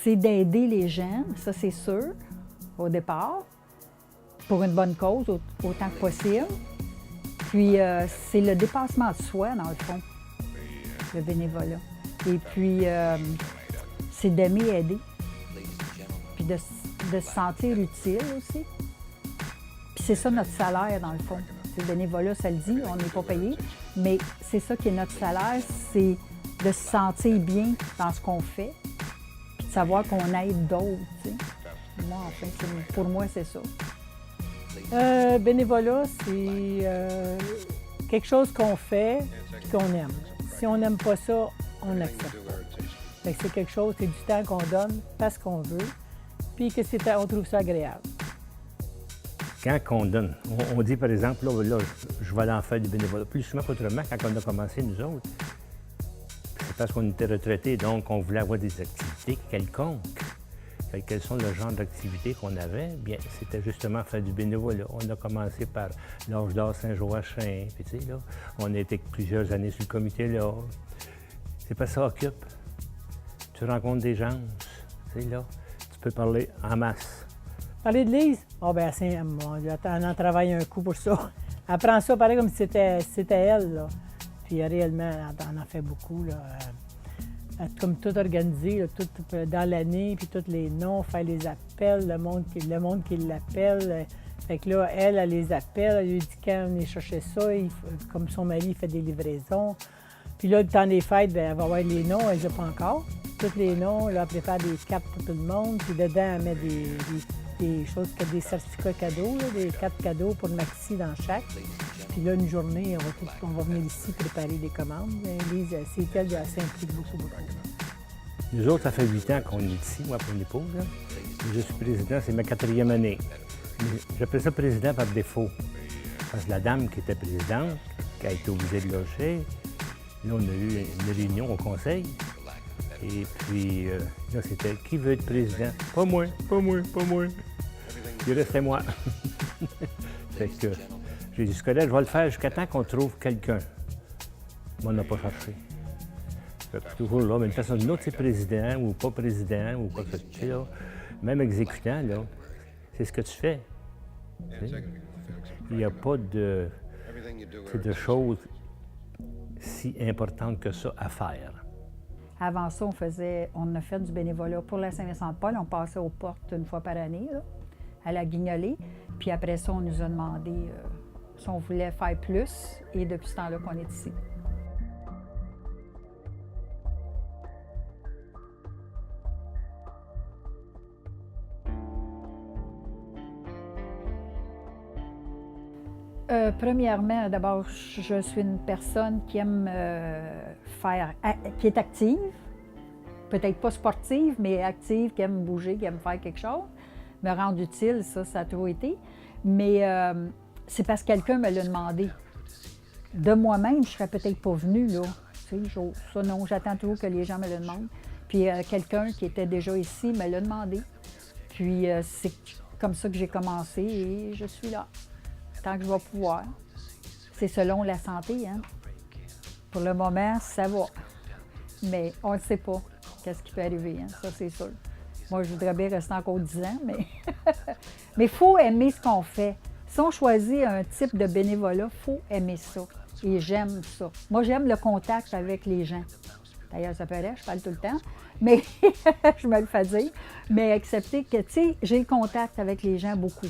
c'est d'aider les gens, ça c'est sûr, au départ, pour une bonne cause, autant que possible. Puis c'est le dépassement de soi, dans le fond, le bénévolat. Et puis, c'est d'aimer aider, puis de se sentir utile aussi. Puis c'est ça notre salaire, dans le fond. Le bénévolat, ça le dit, on n'est pas payé, mais c'est ça qui est notre salaire, c'est de se sentir bien dans ce qu'on fait, puis de savoir qu'on aide d'autres, tu sais. Moi, enfin, pour moi, c'est ça. Bénévolat, c'est quelque chose qu'on fait et qu'on aime. Si on n'aime pas ça, on n'accepte pas. Fait que c'est quelque chose, c'est du temps qu'on donne parce qu'on veut, puis que on trouve ça agréable. Quand on donne, on dit par exemple, là, je vais aller en faire du bénévolat. Plus souvent qu'autrement, quand on a commencé, nous autres, c'est parce qu'on était retraités, donc on voulait avoir des activités quelconques. Fait, quels sont le genre d'activités qu'on avait? Bien, c'était justement faire du bénévolat. On a commencé par l'Âge d'or Saint-Joachim, puis tu sais, là, on a été plusieurs années sur le comité là. C'est pas ça occupe. Tu rencontres des gens, tu sais, là, tu peux parler en masse. Parler de Lise? Oh, bien, on en travaille un coup pour ça. Elle prend ça pareil comme si c'était elle, là. Puis réellement, elle en fait beaucoup, là. Comme tout organisé, là, tout dans l'année, puis tous les noms, faire les appels, le monde qui l'appelle. Fait que là, elle les appelle, elle lui dit quand on est chercher ça, comme son mari il fait des livraisons. Puis là, le temps des fêtes, bien, elle va avoir les noms, elle ne les a pas encore. Tous les noms, là, elle prépare des cartes pour tout le monde, puis dedans, elle met des choses, des certificats cadeaux, là, des cartes cadeaux pour Maxi dans chaque. Puis là, une journée, on va venir ici préparer des commandes. Lise, c'est elle qui s'implique beaucoup, beaucoup. Nous autres, ça fait 8 ans qu'on est ici, moi, pour une épouse. Là. Je suis président, c'est ma 4e année. J'appelle ça président par défaut. Parce que la dame qui était présidente, qui a été obligée de lâcher, là, on a eu une réunion au conseil. Et puis, là, c'était qui veut être président? Pas moi, pas moi, pas moi. Il restait moi. Fait que j'ai dit, ce que là, je vais le faire jusqu'à temps qu'on trouve quelqu'un. Mais on n'a pas cherché. Fait que toujours là, mais de toute façon, une autre, c'est président ou pas président ou quoi que ce soit, là. Même exécutant, là, c'est ce que tu fais. Il n'y a pas de choses si importantes que ça à faire. Avant ça, on a fait du bénévolat pour la Saint-Vincent-de-Paul. On passait aux portes une fois par année, là, à la Guignolée. Puis après ça, on nous a demandé si on voulait faire plus. Et depuis ce temps-là qu'on est ici. Premièrement, d'abord, je suis une personne qui aime qui est active, peut-être pas sportive, mais active, qui aime bouger, qui aime faire quelque chose. Me rendre utile, ça a toujours été. Mais c'est parce que quelqu'un me l'a demandé. De moi-même, je serais peut-être pas venue, là. Tu sais, ça, non, j'attends toujours que les gens me le demandent. Puis quelqu'un qui était déjà ici me l'a demandé. Puis c'est comme ça que j'ai commencé et je suis là. Tant que je vais pouvoir. C'est selon la santé, hein. Pour le moment, ça va. Mais on ne sait pas qu'est-ce qui peut arriver, hein. Ça, c'est sûr. Moi, je voudrais bien rester encore 10 ans, mais mais il faut aimer ce qu'on fait. Si on choisit un type de bénévolat, il faut aimer ça. Et j'aime ça. Moi, j'aime le contact avec les gens. D'ailleurs, ça paraît, je parle tout le temps, mais je me le fais dire. Mais accepter que, tu sais, j'ai le contact avec les gens beaucoup.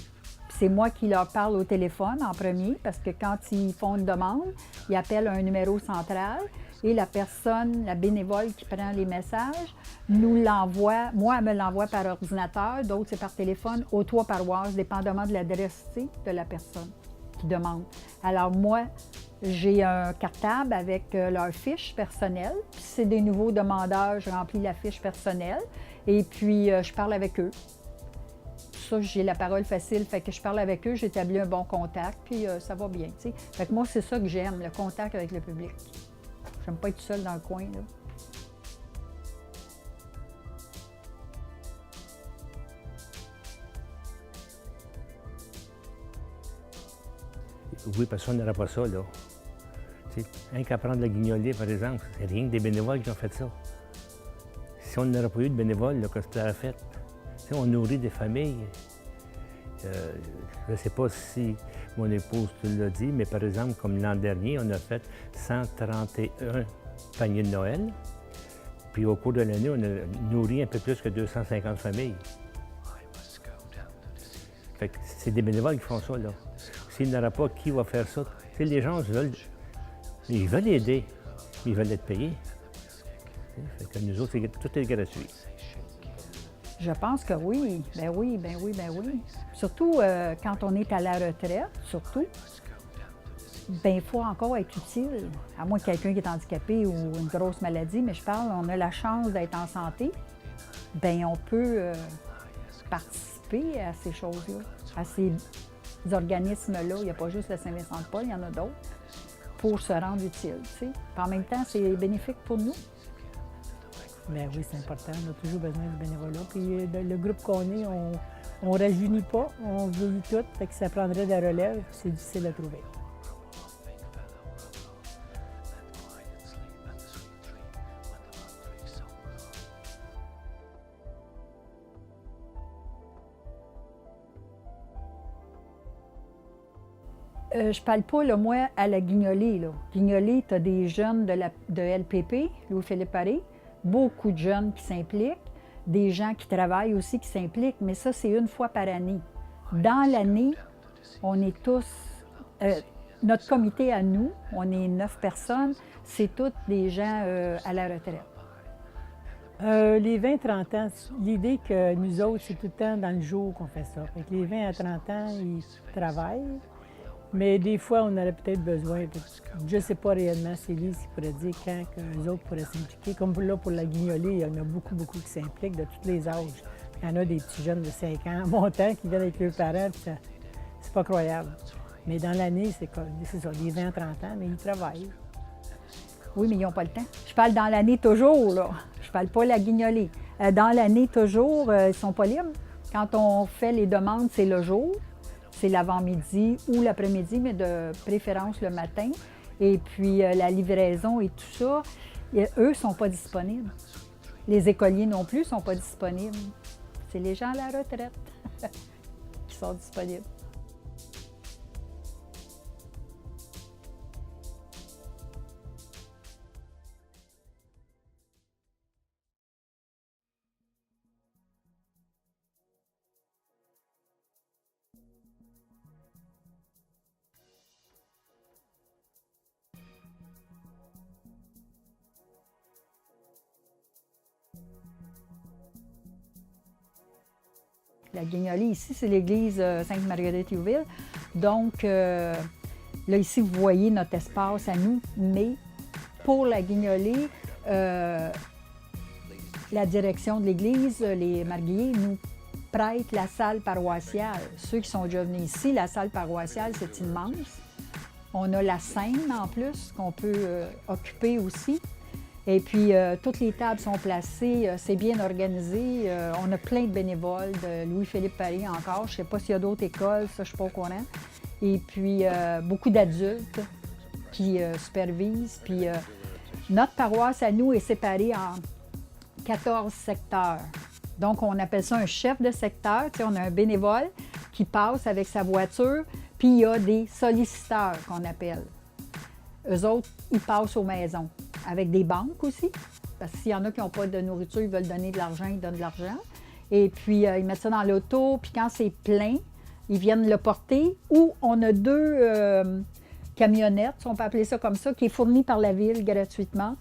C'est moi qui leur parle au téléphone en premier, parce que quand ils font une demande, ils appellent un numéro central et la personne, la bénévole qui prend les messages, nous l'envoie. Moi, elle me l'envoie par ordinateur, d'autres c'est par téléphone, aux 3 paroisses, dépendamment de l'adresse de la personne qui demande. Alors moi, j'ai un cartable avec leur fiche personnelle. Puis c'est des nouveaux demandeurs, je remplis la fiche personnelle et puis je parle avec eux. Ça, j'ai la parole facile, fait que je parle avec eux, j'établis un bon contact, puis ça va bien, tu sais. Fait que moi, c'est ça que j'aime, le contact avec le public. J'aime pas être seule dans le coin, là. Oui, parce qu'on n'aurait pas ça, là. Tu sais, rien qu'à prendre la Guignolée, par exemple, c'est rien que des bénévoles qui ont fait ça. si on n'aurait pas eu de bénévoles, là, qu'est-ce que ça aurait fait? Tu sais, on nourrit des familles. Je ne sais pas si mon épouse te l'a dit, mais par exemple, comme l'an dernier, on a fait 131 paniers de Noël. Puis au cours de l'année, on a nourri un peu plus que 250 familles. Fait que c'est des bénévoles qui font ça, là. S'il n'y en aura pas, qui va faire ça? Tu sais, les gens ils veulent aider, mais ils veulent être payés. Fait que nous autres, tout est gratuit. Je pense que oui. Ben oui, ben oui, ben oui. Surtout quand on est à la retraite, surtout, ben il faut encore être utile. À moins que quelqu'un qui est handicapé ou une grosse maladie, mais je parle, on a la chance d'être en santé, ben on peut participer à ces choses-là, à ces organismes-là. Il n'y a pas juste le Saint-Vincent-de-Paul, il y en a d'autres, pour se rendre utile, tu sais. Puis en même temps, c'est bénéfique pour nous. Bien oui, c'est important. On a toujours besoin du bénévolat. Puis le groupe qu'on est, on ne rajeunit pas, on vieillit tout. Fait que ça prendrait de la relève, c'est difficile à trouver. Je parle pas, là, moi, à la Guignolée. Là. Guignolée, tu as des jeunes de LPP, Louis-Philippe Paré, beaucoup de jeunes qui s'impliquent, des gens qui travaillent aussi qui s'impliquent, mais ça, c'est une fois par année. Dans l'année, on est tous... notre comité à nous, on est 9 personnes, c'est tous des gens à la retraite. Les 20-30 ans, l'idée que nous autres, c'est tout le temps dans le jour qu'on fait ça. Fait que les 20 à 30 ans, ils travaillent. Mais des fois, on aurait peut-être besoin, je ne sais pas réellement, c'est lui qui pourrait dire quand les autres pourraient s'impliquer. Comme là, pour la Guignolée, il y en a beaucoup qui s'impliquent de tous les âges. Il y en a des petits jeunes de 5 ans, montant, qui viennent avec leurs parents, puis c'est pas croyable. Mais dans l'année, c'est ça, des 20 à 30 ans, mais ils travaillent. Oui, mais ils n'ont pas le temps. Je parle dans l'année toujours, là. Je parle pas la Guignolée. Dans l'année toujours, ils sont pas libres. Quand on fait les demandes, c'est le jour. C'est l'avant-midi ou l'après-midi, mais de préférence le matin. Et puis la livraison et tout ça, eux ne sont pas disponibles. Les écoliers non plus ne sont pas disponibles. C'est les gens à la retraite qui sont disponibles. La Guignolée, ici, c'est l'église Sainte-Marguerite-Youville. Donc, là, ici, vous voyez notre espace à nous, mais pour la Guignolée, la direction de l'église, les Marguilliers, nous prêtent la salle paroissiale. Ceux qui sont déjà venus ici, la salle paroissiale, c'est immense. On a la scène, en plus, qu'on peut occuper aussi. Et puis, toutes les tables sont placées, c'est bien organisé. On a plein de bénévoles, de Louis-Philippe Paré encore. Je ne sais pas s'il y a d'autres écoles, ça, je ne suis pas au courant. Et puis, beaucoup d'adultes qui supervisent. Puis, notre paroisse, à nous, est séparée en 14 secteurs. Donc, on appelle ça un chef de secteur. Tu sais, on a un bénévole qui passe avec sa voiture, puis il y a des solliciteurs qu'on appelle. Eux autres, ils passent aux maisons. Avec des banques aussi, parce que s'il y en a qui n'ont pas de nourriture, ils veulent donner de l'argent, ils donnent de l'argent. Et puis, ils mettent ça dans l'auto, puis quand c'est plein, ils viennent le porter. Ou on a 2 camionnettes, si on peut appeler ça comme ça, qui est fournie par la ville gratuitement.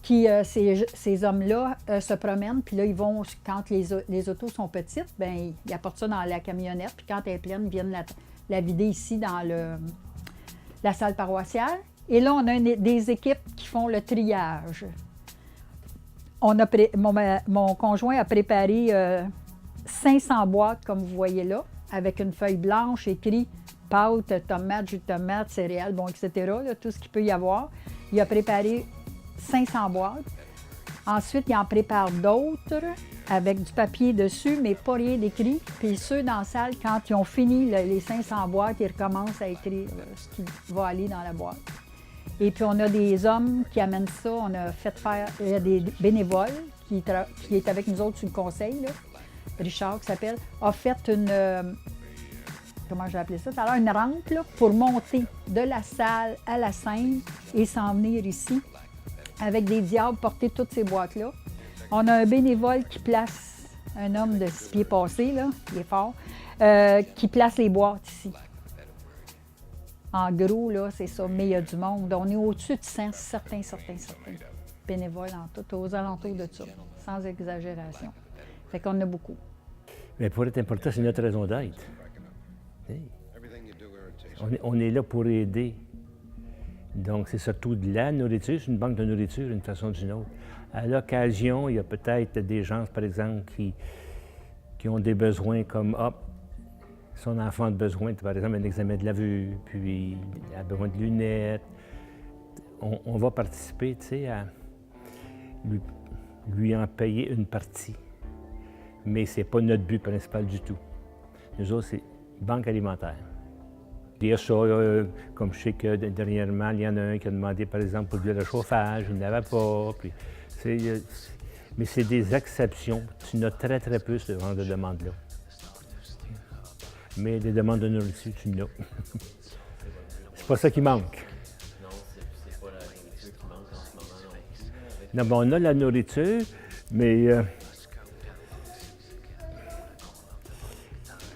Qui, ces hommes-là se promènent, puis là, ils vont, quand les autos sont petites, bien, ils apportent ça dans la camionnette, puis quand elle est pleine, ils viennent la vider ici dans la salle paroissiale. Et là, on a des équipes qui font le triage. Mon conjoint a préparé 500 boîtes, comme vous voyez là, avec une feuille blanche écrit pâtes, tomates, jus de tomate, céréales, bon, etc., là, tout ce qu'il peut y avoir. Il a préparé 500 boîtes. Ensuite, il en prépare d'autres avec du papier dessus, mais pas rien d'écrit. Puis ceux dans la salle, quand ils ont fini les 500 boîtes, ils recommencent à écrire ce qui va aller dans la boîte. Et puis, on a des hommes qui amènent ça. On a fait faire... Il y a des bénévoles qui est avec nous autres sur le conseil, là. Richard, qui s'appelle, a fait une... comment j'ai appelé ça? Tout à l'heure, une rampe là, pour monter de la salle à la scène et s'en venir ici avec des diables, porter toutes ces boîtes-là. On a un bénévole qui place, un homme de 6 pieds passés, là, il est fort, qui place les boîtes ici. En gros, là, c'est ça, mais il y a du monde. On est au-dessus de 100, certains bénévoles en tout, aux alentours de ça, sans exagération. Fait qu'on en a beaucoup. Mais pour être important, c'est notre raison d'être. Hey. On est là pour aider. Donc, c'est surtout de la nourriture, c'est une banque de nourriture d'une façon ou d'une autre. À l'occasion, il y a peut-être des gens, par exemple, qui ont des besoins comme, son enfant a besoin, par exemple, un examen de la vue, puis il a besoin de lunettes. On va participer, tu sais, à lui en payer une partie. Mais ce n'est pas notre but principal du tout. Nous autres, c'est banque alimentaire. Dire ça, comme je sais que dernièrement, il y en a un qui a demandé, par exemple, pour le chauffage, il n'avait pas. Puis, mais c'est des exceptions. Tu n'as très, très peu ce genre de demandes-là. Mais des demandes de nourriture, tu n'as. C'est pas ça qui manque. Non, c'est pas la nourriture qui manque en ce moment non plus. Non, ben, on a la nourriture, mais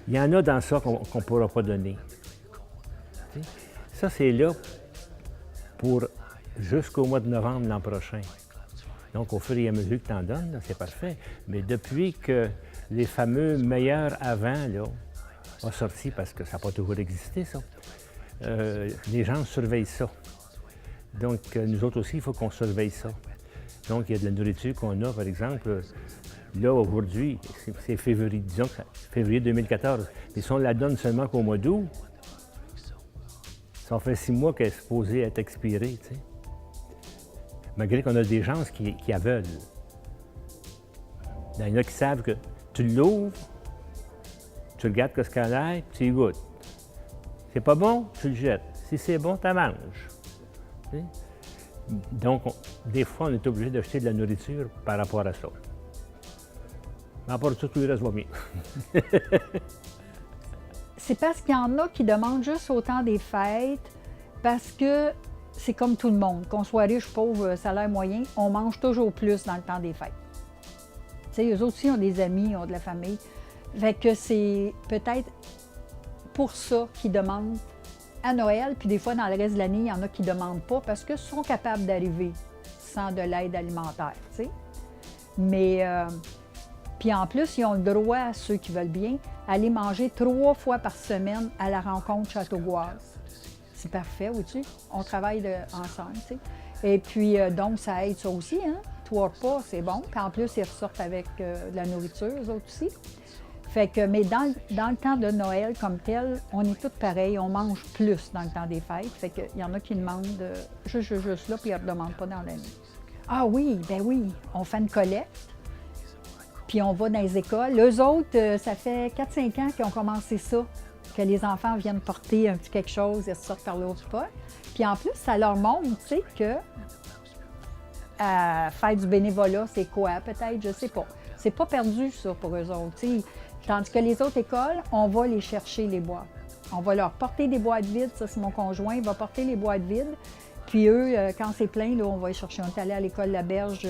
il y en a dans ça qu'on ne pourra pas donner. T'sais? Ça, c'est là pour jusqu'au mois de novembre l'an prochain. Donc, au fur et à mesure que tu en donnes, c'est parfait. Mais depuis que les fameux meilleurs avant là, ont sorti, parce que ça n'a pas toujours existé, ça, les gens surveillent ça. Donc, nous autres aussi, il faut qu'on surveille ça. Donc, il y a de la nourriture qu'on a, par exemple, là, aujourd'hui, c'est février, disons que février 2014. Mais si on la donne seulement qu'au mois d'août, ça fait 6 mois qu'elle est supposée être expirée, tu sais. Malgré qu'on a des gens qui aveuglent. Il y en a qui savent que tu l'ouvres, tu regardes ce qu'elle a, tu y goûtes. C'est pas bon, tu le jettes. Si c'est bon, tu la manges. Tu sais? Donc, des fois, on est obligé d'acheter de la nourriture par rapport à ça. Mais à part ça, tout le reste va bien. C'est parce qu'il y en a qui demandent juste au temps des fêtes, parce que c'est comme tout le monde, qu'on soit riche, pauvre, salaire moyen, on mange toujours plus dans le temps des fêtes. Tu sais, eux autres aussi ont des amis, ont de la famille. Fait que c'est peut-être pour ça qu'ils demandent à Noël, puis des fois, dans le reste de l'année, il y en a qui ne demandent pas parce qu'ils sont capables d'arriver sans de l'aide alimentaire, tu sais. Mais, puis en plus, ils ont le droit, ceux qui veulent bien, aller manger 3 fois par semaine à la rencontre Châteauboise. C'est parfait, vois-tu? On travaille ensemble, tu sais. Et puis, donc, ça aide ça aussi, hein? 3 repas, c'est bon. Puis en plus, ils ressortent avec de la nourriture, eux autres aussi. Fait que, mais dans le temps de Noël comme tel, on est tous pareils, on mange plus dans le temps des fêtes. Fait qu'il y en a qui demandent juste là, puis ils ne demandent pas dans l'année. Ah oui, ben oui, on fait une collecte, puis on va dans les écoles. Eux autres, ça fait 4-5 ans qu'ils ont commencé ça, que les enfants viennent porter un petit quelque chose et sortent par l'autre pas. Puis en plus, ça leur montre, tu sais, que faire du bénévolat, c'est quoi peut-être, je sais pas. C'est pas perdu, ça, pour eux autres, tu sais. Tandis que les autres écoles, on va les chercher, les boîtes. On va leur porter des boîtes vides. Ça, c'est mon conjoint. Il va porter les boîtes vides. Puis eux, quand c'est plein, là, on va les chercher. On est allé à l'école La Berge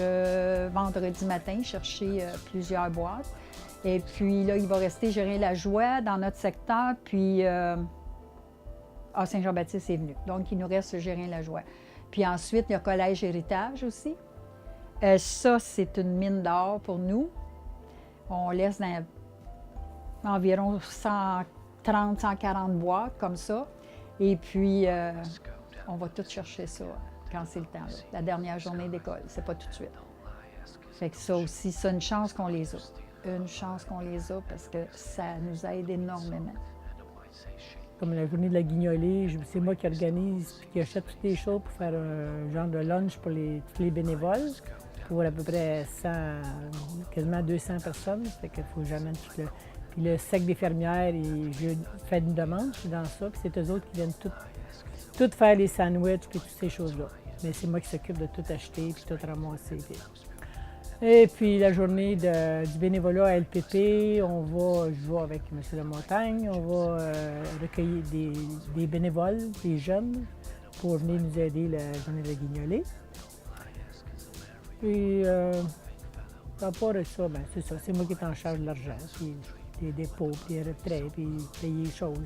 vendredi matin chercher plusieurs boîtes. Et puis là, il va rester Gérin-la-Joie dans notre secteur. Puis Saint-Jean-Baptiste est venu. Donc, il nous reste Gérin-la-Joie. Puis ensuite, il y a Collège Héritage aussi. Ça, c'est une mine d'or pour nous. On laisse dans environ 130, 140 boîtes comme ça. Et puis, on va tout chercher ça quand c'est le temps, là. La dernière journée d'école, c'est pas tout de suite. Fait que ça aussi, c'est une chance qu'on les a. Une chance qu'on les a parce que ça nous aide énormément. Comme la journée de la guignolée, c'est moi qui organise et qui achète toutes les choses pour faire un genre de lunch pour tous les bénévoles, pour à peu près 100, quasiment 200 personnes. Fait qu'il faut que j'amène tout le... Puis le sec des fermières, je fais une demande, je suis dans ça, puis c'est eux autres qui viennent tout tout faire les sandwichs puis toutes ces choses-là. Mais c'est moi qui s'occupe de tout acheter puis tout ramasser. Et puis la journée du bénévolat à LPP, on va jouer avec M. Lamontagne, on va recueillir des bénévoles, des jeunes, pour venir nous aider la journée de la guignolée. Puis, à part de ça, ben, c'est ça, c'est moi qui est en charge de l'argent, puis des dépôts, puis des retraits, puis payer les choses.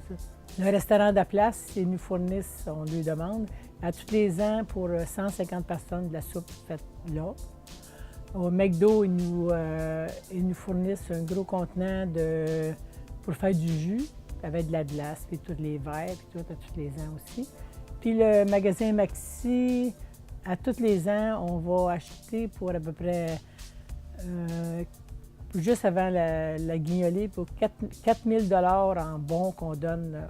Le restaurant de la place, ils nous fournissent, on lui demande, à tous les ans pour 150 personnes de la soupe faite là. Au McDo, ils nous fournissent un gros contenant pour faire du jus, avec de la glace, puis tous les verres, puis tout, à tous les ans aussi. Puis le magasin Maxi, à tous les ans, on va acheter pour à peu près, juste avant la guignolée, pour 4 000 $ en bons qu'on donne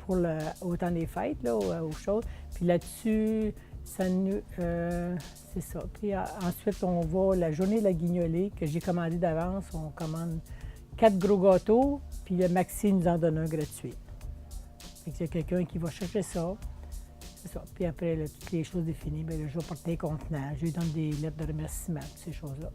au temps des fêtes, là, aux choses. Puis là-dessus, c'est ça. Puis ensuite, on va, la journée de la guignolée, que j'ai commandé d'avance, on commande 4 gros gâteaux, puis le Maxi nous en donne un gratuit. Fait qu'il y a quelqu'un qui va chercher ça. C'est ça. Puis après, là, toutes les choses définies, bien, là, je vais porter les contenants, je lui donne des lettres de remerciement, ces choses-là.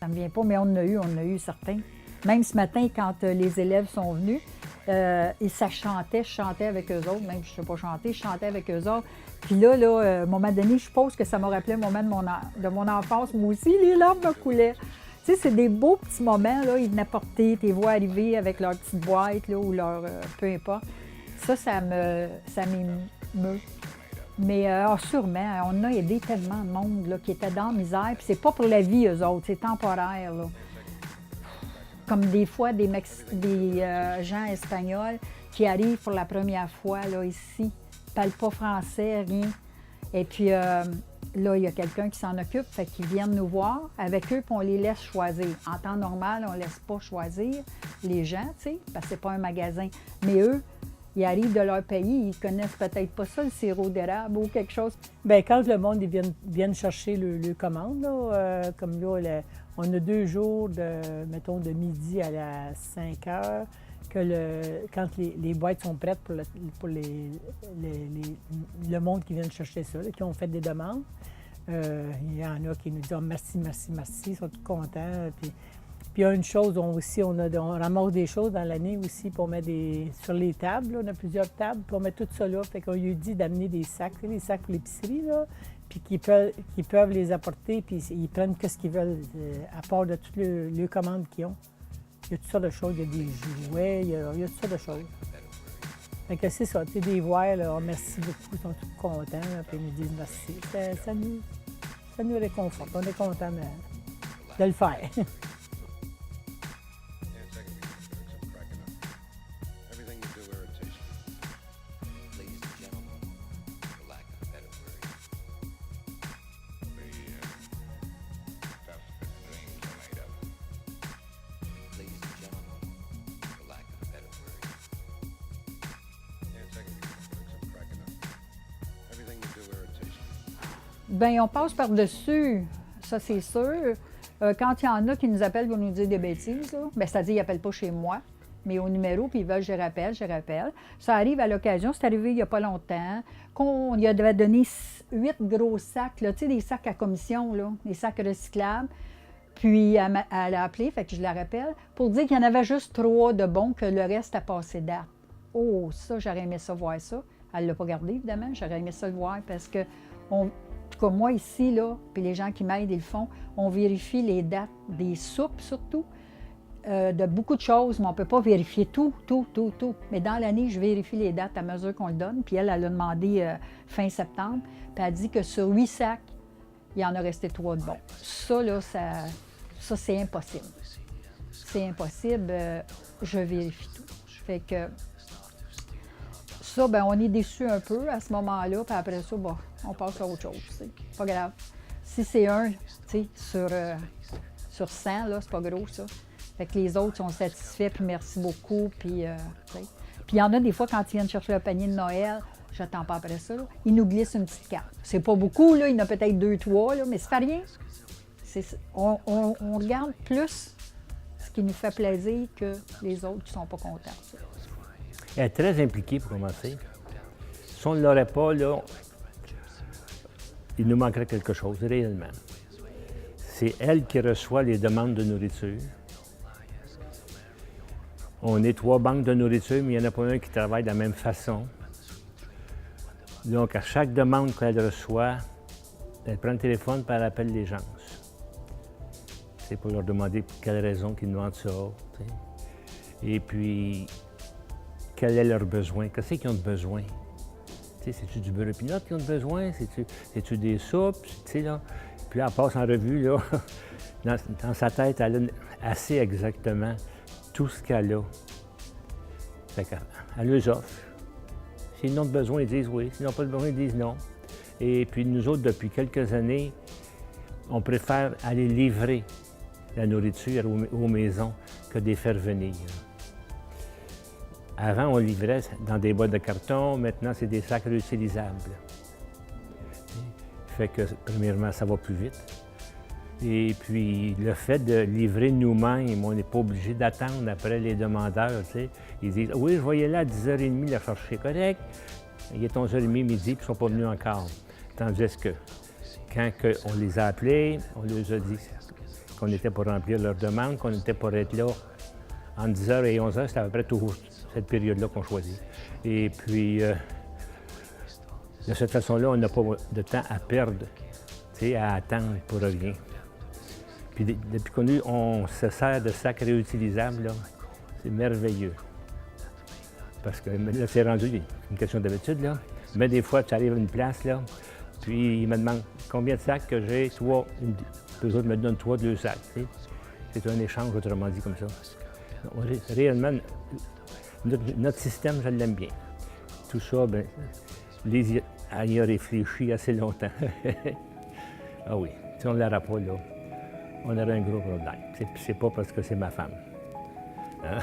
Ça ne me vient pas, mais on en a eu certains. Même ce matin, quand les élèves sont venus, et ça chantait, je chantais avec eux autres, même si je ne sais pas chanter, je chantais avec eux autres. Puis là, à un moment donné, je suppose que ça m'a rappelé un moment de mon enfance. Moi aussi, les larmes me coulaient. Tu sais, c'est des beaux petits moments, là, ils venaient porter tes voix arriver avec leur petite boîte, là, ou leur, peu importe. Ça m'émeut. Mais sûrement, on a aidé tellement de monde là, qui était dans la misère. Puis c'est pas pour la vie, eux autres, c'est temporaire. Là. Comme des fois, des gens espagnols qui arrivent pour la première fois là, ici, ne parlent pas français, rien. Et puis là, il y a quelqu'un qui s'en occupe, fait qu'ils viennent nous voir avec eux, puis on les laisse choisir. En temps normal, on ne laisse pas choisir les gens, tu sais, parce que c'est pas un magasin. Mais eux, ils arrivent de leur pays, ils connaissent peut-être pas ça, le sirop d'érable ou quelque chose. Bien, quand le monde viennent chercher le commande, là, comme là, on a 2 jours, mettons, de midi à 5 heures, quand les boîtes sont prêtes pour le monde qui vient chercher ça, là, qui ont fait des demandes. Il y en a qui nous disent oh, merci, merci, merci, ils sont tous contents. Puis il y a une chose, on ramasse des choses dans l'année aussi pour mettre sur les tables. Là, on a plusieurs tables, puis on met tout ça là. Fait qu'on lui dit d'amener des sacs, les sacs pour l'épicerie, là, puis qu'ils peuvent les apporter, puis ils prennent ce qu'ils veulent, à part de toutes les commandes qu'ils ont. Il y a toutes sortes de choses, il y a des jouets, il y a toutes sortes de choses. Fait que c'est ça, tu sais, des voix, là, oh, merci beaucoup, ils sont tous contents, là, puis ils nous disent merci. Ça nous réconforte, on est contents de le faire. Bien, on passe par-dessus, ça c'est sûr. Quand il y en a qui nous appellent pour nous dire des bêtises, bien, c'est-à-dire qu'ils n'appellent pas chez moi, mais au numéro, puis ils veulent je rappelle. Ça arrive à l'occasion, c'est arrivé il n'y a pas longtemps, qu'on y avait donné 8 gros sacs, là, tu sais, des sacs à commission, là, des sacs recyclables. Puis elle a appelé, fait que je la rappelle, pour dire qu'il y en avait juste 3 de bons, que le reste a passé date. Oh, ça, j'aurais aimé ça voir ça. Elle ne l'a pas gardé, évidemment, j'aurais aimé ça le voir parce que en tout cas, moi ici, là, puis les gens qui m'aident, ils le font, on vérifie les dates des soupes surtout, de beaucoup de choses, mais on ne peut pas vérifier tout. Mais dans l'année, je vérifie les dates à mesure qu'on le donne. Puis elle a demandé fin septembre, puis elle a dit que sur 8 sacs, il en a resté 3 de bons. Ça, là, ça c'est impossible. C'est impossible, je vérifie tout. Fait que Ça, ben on est déçus un peu à ce moment-là, puis après ça, bon, on passe à autre chose. C'est pas grave. Si c'est un, tu sais, sur 100, là, c'est pas gros, ça. Fait que les autres sont satisfaits, puis merci beaucoup, puis, tu sais. Puis il y en a des fois, quand ils viennent chercher le panier de Noël, j'attends pas après ça, là, ils nous glissent une petite carte. C'est pas beaucoup, là, il y en a peut-être 2, 3, là, mais c'est pas rien. On regarde plus ce qui nous fait plaisir que les autres qui sont pas contents. Elle est très impliquée pour commencer. Si on ne l'aurait pas, là, il nous manquerait quelque chose, réellement. C'est elle qui reçoit les demandes de nourriture. On est 3 banques de nourriture, mais il n'y en a pas un qui travaille de la même façon. Donc, à chaque demande qu'elle reçoit, elle prend le téléphone et elle appelle les gens. C'est pour leur demander pour quelle raison qu'ils demandent ça. T'sais. Et puis, quel est leur besoin? Qu'est-ce qu'ils ont de besoin? C'est-tu du beurre de pinot qu'ils ont de besoin? C'est-tu des soupes? Là? Puis là, elle passe en revue, là, dans sa tête, elle a assez exactement tout ce qu'elle a. Fait qu'elle leur offre. S'ils n'ont de besoin, ils disent oui. S'ils n'ont pas de besoin, ils disent non. Et puis nous autres, depuis quelques années, on préfère aller livrer la nourriture aux maisons que de les faire venir. Avant, on livrait dans des boîtes de carton. Maintenant, c'est des sacs réutilisables. Fait que, premièrement, ça va plus vite. Et puis, le fait de livrer nous-mêmes, on n'est pas obligé d'attendre après les demandeurs. T'sais. Ils disent « Oui, je voyais là à 10h30 la chercher, correct. Il est 11h30 midi, puis ils ne sont pas venus encore. » Tandis que, quand on les a appelés, on leur a dit qu'on était pour remplir leurs demandes, qu'on était pour être là entre 10h et 11h, c'était à peu près toujours cette période-là qu'on choisit. Et puis, de cette façon-là, on n'a pas de temps à perdre, à attendre pour rien. Puis depuis qu'on se sert de sacs réutilisables, c'est merveilleux. Parce que là, c'est rendu une question d'habitude, là. Mais des fois, tu arrives à une place, là, puis ils me demandent combien de sacs que j'ai, 3. Eux autres me donnent 3 de leurs sacs. T'sais. C'est un échange, autrement dit, comme ça. Réellement, notre système, je l'aime bien. Tout ça, bien, Lise y a réfléchi assez longtemps. Ah oui, si on ne l'aurait pas, là, on aurait un gros problème. C'est pas parce que c'est ma femme. Hein?